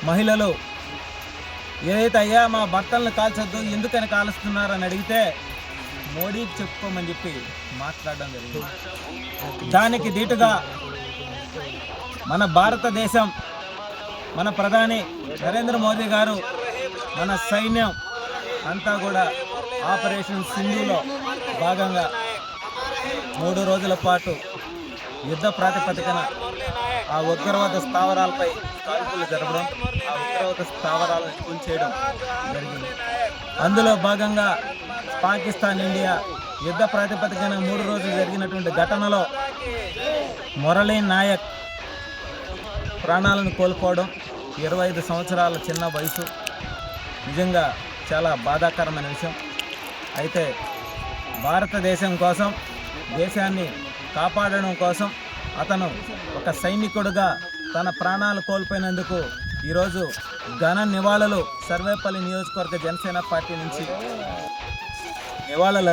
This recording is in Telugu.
మహిళలు ఏదైతే అయ్యా మా భర్తలను కాల్చొద్దు ఎందుకని కాలుస్తున్నారని అడిగితే మోడీకి చెప్పుకోమని చెప్పి మాట్లాడడం జరిగింది. దానికి దీటుగా మన భారతదేశం, మన ప్రధాని నరేంద్ర మోదీ గారు, మన సైన్యం అంతా కూడా ఆపరేషన్ సింధులో భాగంగా 3 రోజుల పాటు యుద్ధ ప్రాతిపదికన ఆ ఉగ్రవాద స్థావరాలపై కాల్పులు జరపడం, ఆ ఉగ్రవాద స్థావరాలను కూల్చేయడం జరిగింది. అందులో భాగంగా పాకిస్తాన్ ఇండియా యుద్ధ ప్రాతిపదికన 3 రోజులు జరిగినటువంటి ఘటనలో మురళీ నాయక్ ప్రాణాలను కోల్పోవడం, 25 సంవత్సరాల చిన్న వయసు, నిజంగా చాలా బాధాకరమైన విషయం. అయితే భారతదేశం కోసం, దేశాన్ని కాపాడడం కోసం అతను ఒక సైనికుడుగా తన ప్రాణాలు కోల్పోయినందుకు ఈరోజు ఘన నివాళులు సర్వేపల్లి నియోజకవర్గ జనసేన పార్టీ నుంచి నివాళులు